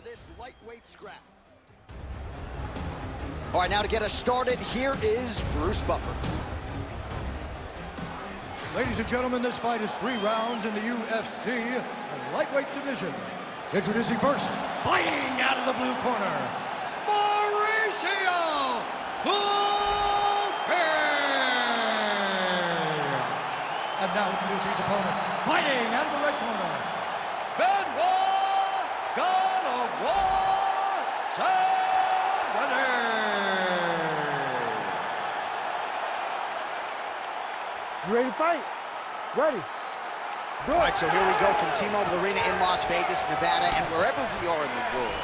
this lightweight scrap. All right, now to get us started, here is Bruce Buffer. Ladies and gentlemen, this fight is 3 rounds in the UFC lightweight division. Introducing first, fighting out of the blue corner, Mauricio Hulpin. And now introducing his opponent, fighting out of the red corner, Benoit God of War Saturday. You ready to fight? Ready. All right, so here we go from T-Mobile Arena in Las Vegas, Nevada, and wherever we are in the world,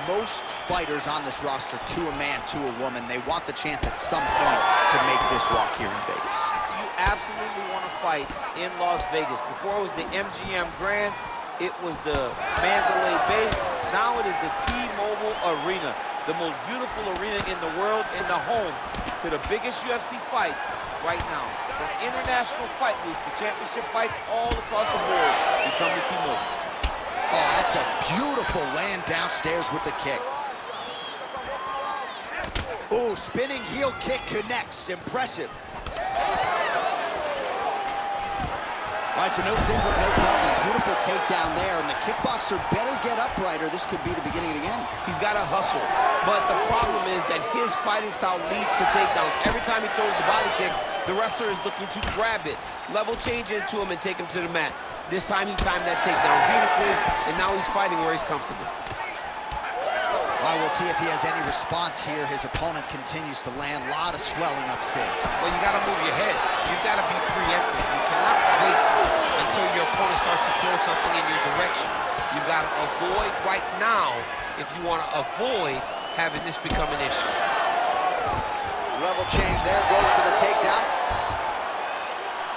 most fighters on this roster, to a man, to a woman, they want the chance at some point to make this walk here in Vegas. You absolutely want to fight in Las Vegas. Before it was the MGM Grand, it was the Mandalay Bay. Now it is the T-Mobile Arena, the most beautiful arena in the world and the home to the biggest UFC fights right now. From International Fight Week to championship fights all across the board, you come to T-Mobile. Oh, that's a beautiful land downstairs with the kick. Oh, spinning heel kick connects. Impressive. All right, so no singlet, no problem. Beautiful takedown there, and the kickboxer better get upright or this could be the beginning of the end. He's got to hustle, but the problem is that his fighting style leads to takedowns. Every time he throws the body kick, the wrestler is looking to grab it, level change into him, and take him to the mat. This time he timed that takedown beautifully, and now he's fighting where he's comfortable. All right, we'll see if he has any response here. His opponent continues to land. A lot of swelling upstairs. Well, you got to move your head. You've got to be preemptive. You cannot wait until your opponent starts to throw something in your direction. You've got to avoid right now if you want to avoid having this become an issue. Level change there, goes for the takedown.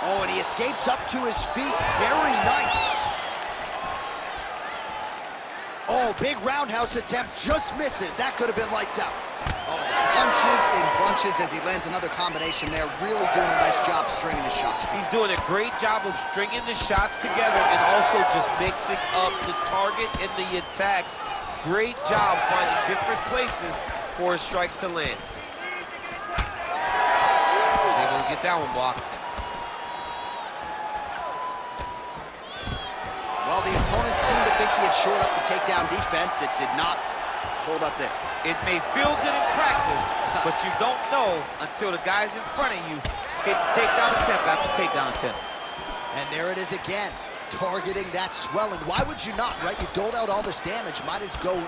Oh, and he escapes up to his feet. Very nice. Oh, big roundhouse attempt, just misses. That could have been lights out. Oh, punches and bunches as he lands another combination there. Really doing a nice job stringing his shots. He's doing a great job of stringing the shots together and also just mixing up the target and the attacks. Great job finding different places for his strikes to land. He's able to get that one blocked. Well, the opponent seemed to think he had shored up the takedown defense. It did not hold up there. It may feel good in practice, but you don't know until the guys in front of you hit the takedown attempt after takedown attempt. And there it is again, targeting that swelling. Why would you not, right? You doled out all this damage. Might as well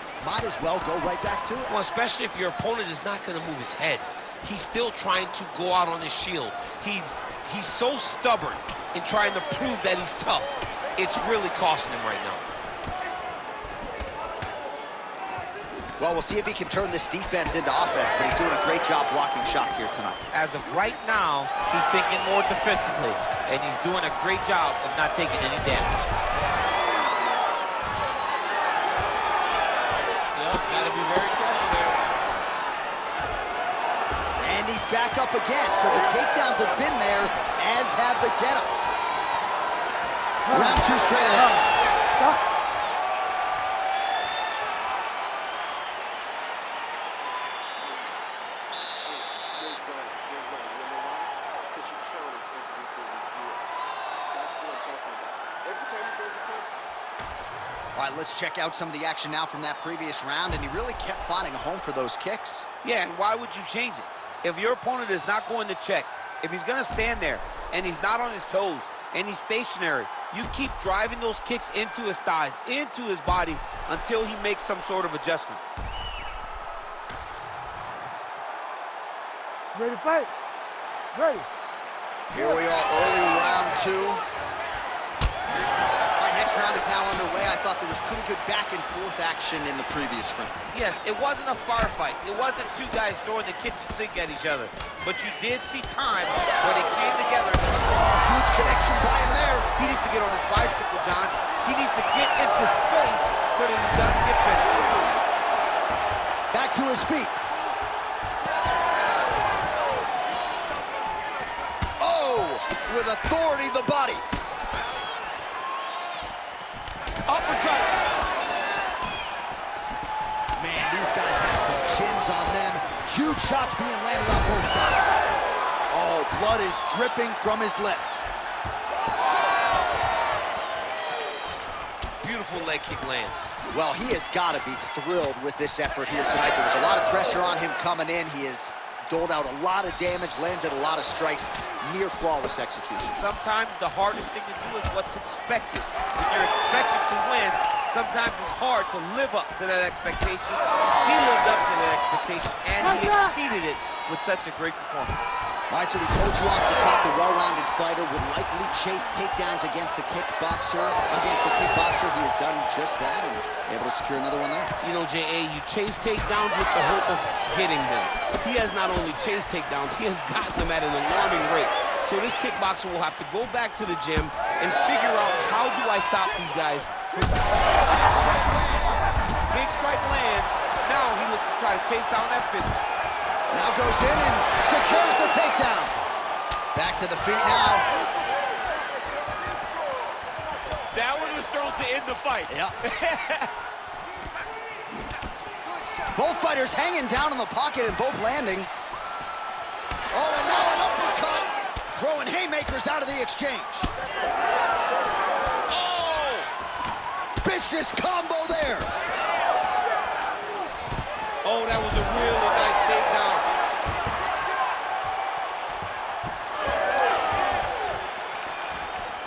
go right back to it. Well, especially if your opponent is not going to move his head. He's still trying to go out on his shield. He's so stubborn in trying to prove that he's tough. It's really costing him right now. Well, we'll see if he can turn this defense into offense, but he's doing a great job blocking shots here tonight. As of right now, he's thinking more defensively, and he's doing a great job of not taking any damage. Yep, gotta be very careful there. And he's back up again, so the takedowns have been there, as have the get-ups. Round 2 straight ahead. Stop. All right, let's check out some of the action now from that previous round, and he really kept finding a home for those kicks. Yeah, and why would you change it? If your opponent is not going to check, if he's going to stand there and he's not on his toes and he's stationary, you keep driving those kicks into his thighs, into his body, until he makes some sort of adjustment. Ready to fight? Ready. Here we are, early round 2. All right, next round is now underway. I thought there was pretty good back and forth action in the previous frame. Yes, it wasn't a firefight. It wasn't two guys throwing the kitchen sink at each other. But you did see times where they came together. Huge connection by him there. He needs to get on his bicycle, John. He needs to get into space so that he doesn't get finished. Back to his feet. Oh, with authority, the body. Uppercut. shins on them. Huge shots being landed on both sides. Oh, blood is dripping from his lip. Beautiful leg kick lands. Well, he has got to be thrilled with this effort here tonight. There was a lot of pressure on him coming in. He has doled out a lot of damage, landed a lot of strikes, near flawless execution. Sometimes the hardest thing to do is what's expected. When you're expected to win, sometimes it's hard to live up to that expectation. He lived up to that expectation, and he exceeded it with such a great performance. All right, so we told you off the top, the well-rounded fighter would likely chase takedowns against the kickboxer. He has done just that and able to secure another one there. You know, J.A., you chase takedowns with the hope of getting them. He has not only chased takedowns, he has gotten them at an alarming rate. So this kickboxer will have to go back to the gym and figure out, how do I stop these guys from... Big strike lands. Now he looks to try to chase down that finish. Now goes in and secures the takedown. Back to the feet now. That one was thrown to end the fight. Yeah. Both fighters hanging down in the pocket and both landing. Oh, and now an uppercut. Throwing haymakers out of the exchange. Oh! Vicious combo there. Oh, that was a really nice takedown.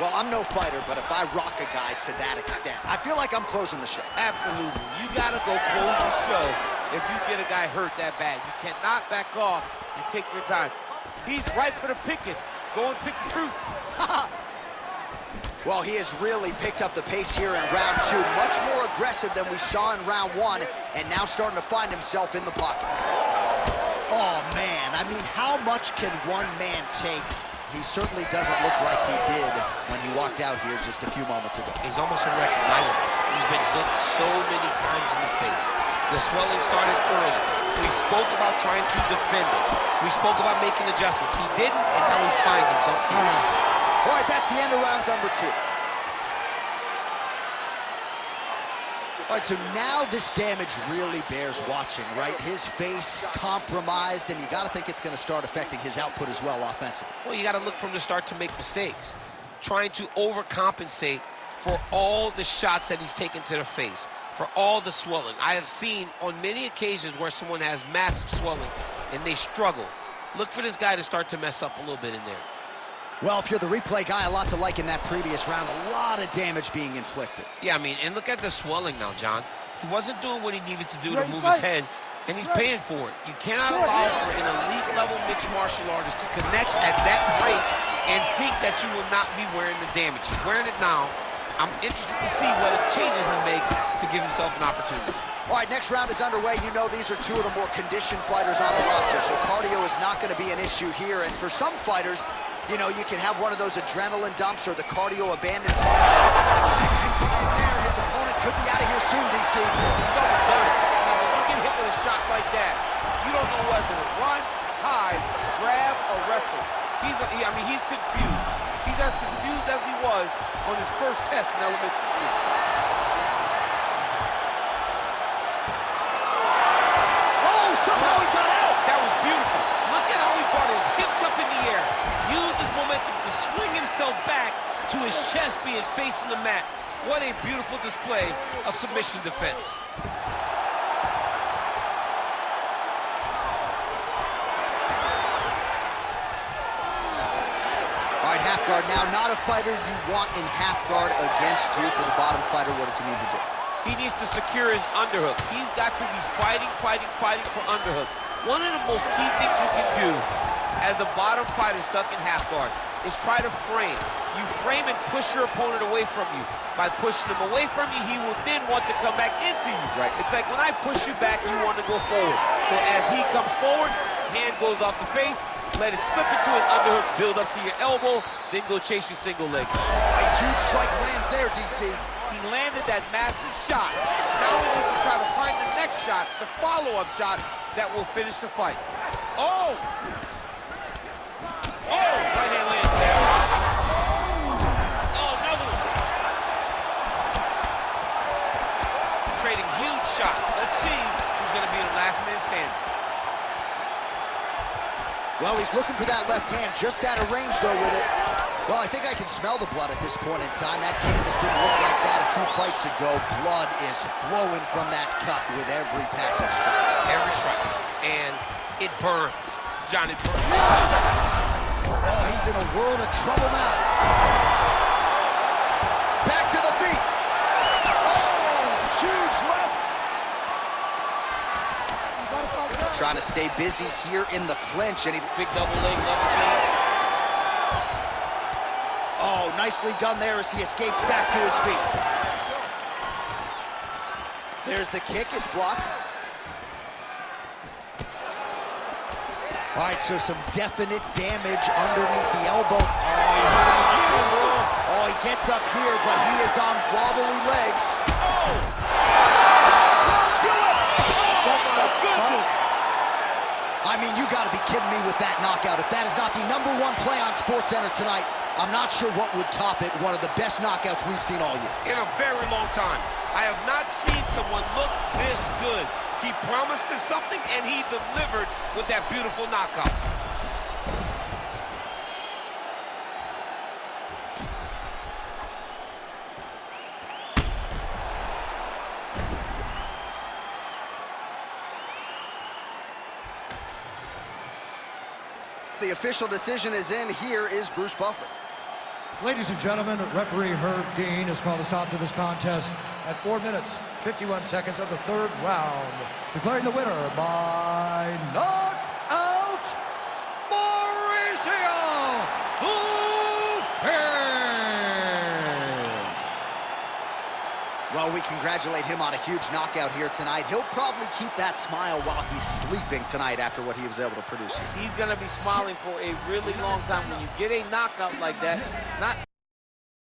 Well, I'm no fighter, but if I rock a guy to that extent, I feel like I'm closing the show. Absolutely. You gotta go close the show if you get a guy hurt that bad. You cannot back off and take your time. He's right for the picking. Go and pick the fruit. Well, he has really picked up the pace here in round two. Much more aggressive than we saw in round one, and now starting to find himself in the pocket. Oh, man. I mean, how much can one man take? He certainly doesn't look like he did when he walked out here just a few moments ago. He's almost unrecognizable. He's been hit so many times in the face. The swelling started early. We spoke about trying to defend it. We spoke about making adjustments. He didn't, and now he finds himself here. All right, that's the end of round number two. All right, so now this damage really bears watching, right? His face compromised, and you got to think it's going to start affecting his output as well offensively. Well, you got to look from the start to make mistakes. Trying to overcompensate for all the shots that he's taken to the face, for all the swelling. I have seen on many occasions where someone has massive swelling and they struggle. Look for this guy to start to mess up a little bit in there. Well, if you're the replay guy, a lot to like in that previous round. A lot of damage being inflicted. Yeah, I mean, and look at the swelling now, John. He wasn't doing what he needed to do to move his head, and he's paying for it. You cannot allow for an elite-level mixed martial artist to connect at that rate and think that you will not be wearing the damage. He's wearing it now. I'm interested to see what changes he makes to give himself an opportunity. All right, next round is underway. You know these are two of the more conditioned fighters on the roster, so cardio is not going to be an issue here. And for some fighters, you know, you can have one of those adrenaline dumps or the cardio abandonment. His opponent could be out of here soon, DC. He's almost done it. When you get hit with a shot like that, you don't know whether to run, hide, grab, or wrestle. He's confused. He's as confused as he was on his first test in elementary school. Oh, somehow he got out. That was beautiful. Look at how he brought his hips up in the air. Used his momentum to swing himself back to his chest being facing the mat. What a beautiful display of submission defense. All right, half guard now. Not a fighter you want in half guard against you. For the bottom fighter, what does he need to do? He needs to secure his underhook. He's got to be fighting for underhook. One of the most key things you can do as a bottom fighter stuck in half guard is try to frame. You frame and push your opponent away from you. By pushing him away from you, he will then want to come back into you. Right. It's like when I push you back, you want to go forward. So as he comes forward, hand goes off the face, let it slip into an underhook, build up to your elbow, then go chase your single leg. A huge strike lands there, DC. He landed that massive shot. Now he needs to try to find the next shot, the follow-up shot that will finish the fight. Oh! Oh! Right hand lands there. Oh, another one. Trading huge shots. Let's see who's going to be the last man standing. Well, he's looking for that left hand, just out of range, though, with it. Well, I think I can smell the blood at this point in time. That canvas didn't look like that a few fights ago. Blood is flowing from that cut with every passing strike. Every strike. And it burns. Johnny burns. Oh, he's in a world of trouble now. Back to the feet. Oh, huge left. Trying to stay busy here in the clinch, and he... Big double leg level change. Oh, nicely done there as he escapes back to his feet. There's the kick, it's blocked. All right, so some definite damage underneath the elbow. Oh, he gets up here, but he is on wobbly legs. Oh! Won't do it! Oh, my goodness! I mean, you gotta be kidding me with that knockout. If that is not the #1 play on SportsCenter tonight, I'm not sure what would top it. One of the best knockouts we've seen all year. In a very long time. I have not seen someone look this good. He promised us something, and he delivered with that beautiful knockout. The official decision is in. Here is Bruce Buffer. Ladies and gentlemen, referee Herb Dean has called a stop to this contest at 4 minutes, 51 seconds of the third round, declaring the winner by knockout, Mauricio Ufc. Well, we congratulate him on a huge knockout here tonight. He'll probably keep that smile while he's sleeping tonight after what he was able to produce. He's going to be smiling for a really long time. When you get a knockout like that, not